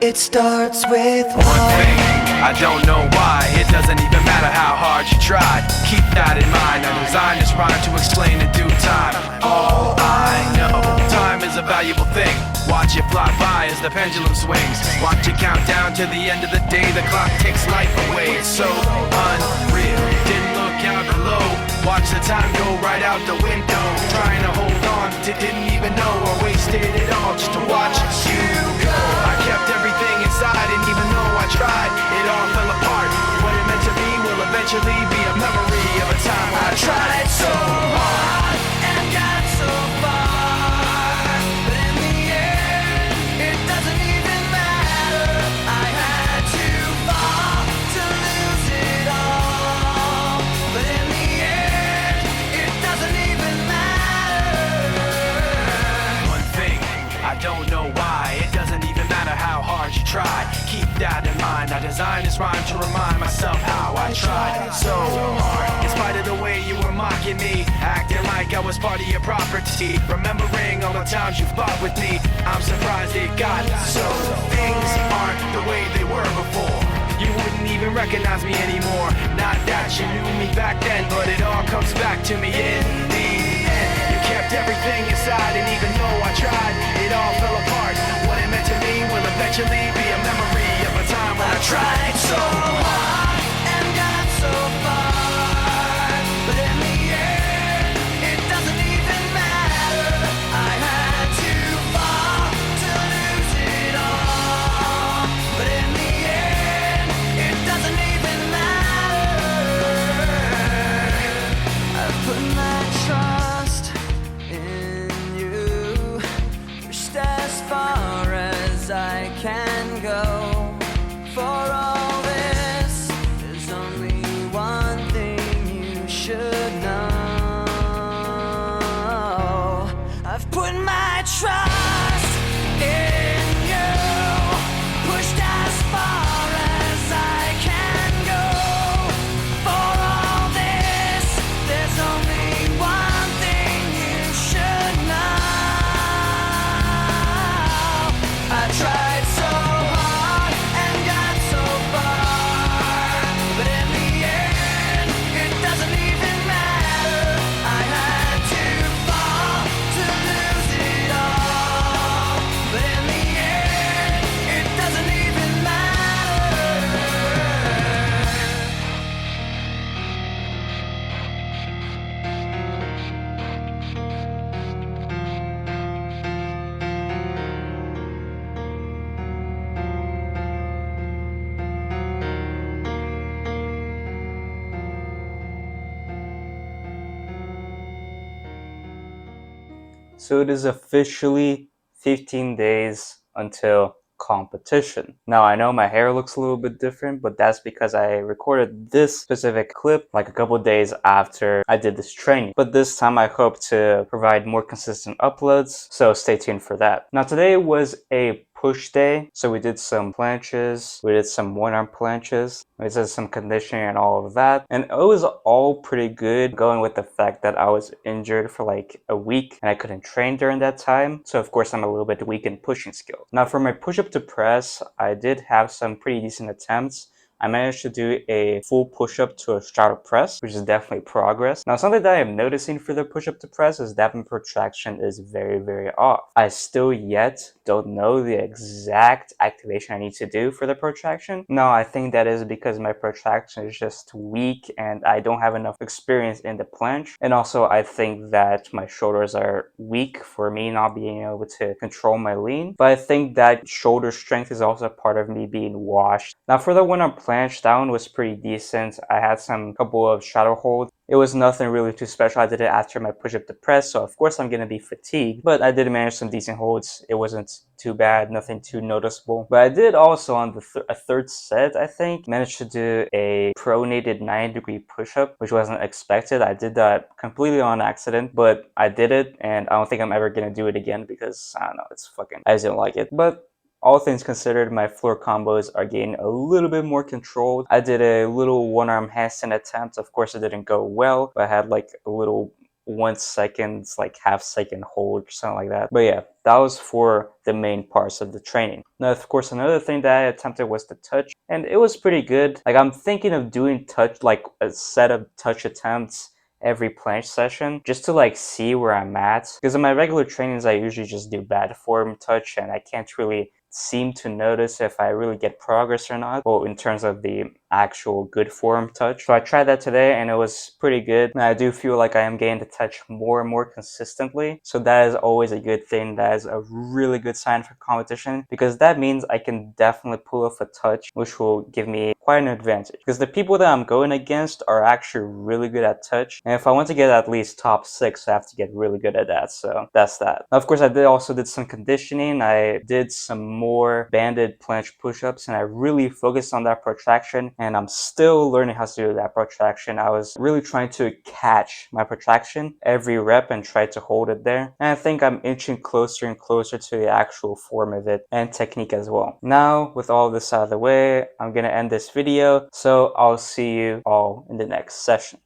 It starts with one thing, I don't know why. It doesn't even matter how hard you try. Keep that in mind. I designed this rhyme to explain in due time. All I know, time is a valuable thing. Watch it fly by as the pendulum swings. Watch it count down to the end of the day. The clock takes life away. It's so unreal. Didn't look out below. Watch the time go right out the window. Trying to hold on to didn't even know I wasted it all just to watch you go. I kept everything inside, and even though I tried, it all fell apart. What it meant to be will eventually be a memory of a time I tried so hard and got so far, but in the end, it doesn't even matter. I had to fall to lose it all, but in the end, it doesn't even matter. One thing, I don't know why. It doesn't even matter how hard you try. Keep that in mind. I designed this rhyme to remind myself how I tried so hard. In spite of the way you were mocking me, acting like I was part of your property, remembering all the times you fought with me, I'm surprised it got so. Things aren't the way they were before. You wouldn't even recognize me anymore. Not that you knew me back then, but it all comes back to me in the end. You kept everything inside, and even though I tried, it all fell apart. What it meant to me will eventually be a memory of a time when I tried so hard and got so far, but in the end, it doesn't even matter. I had to fall to lose it all, but in the end, it doesn't even matter. I've put my trust in you, pushed as far as I can go. For all this, there's only one thing you should know. I've put my trust in you, pushed as far as I can go. For all this, there's only one thing you should know. I tried so hard and got so far, but in the end, it doesn't even matter. I had to fall to lose it all, but in the end, it doesn't even matter. So it is officially 15 days until competition. Now I know my hair looks a little bit different, but that's because I recorded this specific clip like a couple days after I did this training. But this time I hope to provide more consistent uploads, so stay tuned for that. Now today was a push day, so we did some planches, we did some one-arm planches, we did some conditioning and all of that, and it was all pretty good, going with the fact that I was injured for like a week and I couldn't train during that time, so of course I'm a little bit weak in pushing skills. Now for my push-up to press, I did have some pretty decent attempts. I managed to do a full push-up to a straddle press, which is definitely progress. Now, something that I'm noticing for the push-up to press is that my protraction is very, very off. I still yet don't know the exact activation I need to do for the protraction. No, I think that is because my protraction is just weak and I don't have enough experience in the planche. And also, I think that my shoulders are weak for me not being able to control my lean. But I think that shoulder strength is also part of me being washed. Now, for the one-arm planche, that one was pretty decent. I had some couple of shadow holds. It was nothing really too special. I did it after my push-up to press, so of course I'm going to be fatigued, but I did manage some decent holds. It wasn't too bad, nothing too noticeable. But I did also on the a third set, I think, managed to do a pronated 90-degree push-up, which wasn't expected. I did that completely on accident, but I did it, and I don't think I'm ever going to do it again because, I don't know, it's fucking, I just didn't like it. But all things considered, my floor combos are getting a little bit more controlled. I did a little one-arm handstand attempt. Of course, it didn't go well, but I had like a little 1 second, it's like half second hold or something like that. But yeah, that was for the main parts of the training. Now, of course, another thing that I attempted was the touch, and it was pretty good. Like, I'm thinking of doing touch, like a set of touch attempts every planche session just to like see where I'm at, because in my regular trainings I usually just do bad form touch and I can't really seem to notice if I really get progress or not, well, in terms of the actual good form touch. So I tried that today and it was pretty good, and I do feel like I am getting to touch more and more consistently, so that is always a good thing. That is a really good sign for competition, because that means I can definitely pull off a touch which will give me quite an advantage, because the people that I'm going against are actually really good at touch, and if I want to get at least top 6 I have to get really good at that. So that's that. Now, of course, I also did some conditioning. I did some more banded planche push-ups and I really focused on that protraction, and I'm still learning how to do that protraction. I was really trying to catch my protraction every rep and try to hold it there, and I think I'm inching closer and closer to the actual form of it and technique as well. Now, with all this out of the way, I'm gonna end this video, so I'll see you all in the next session.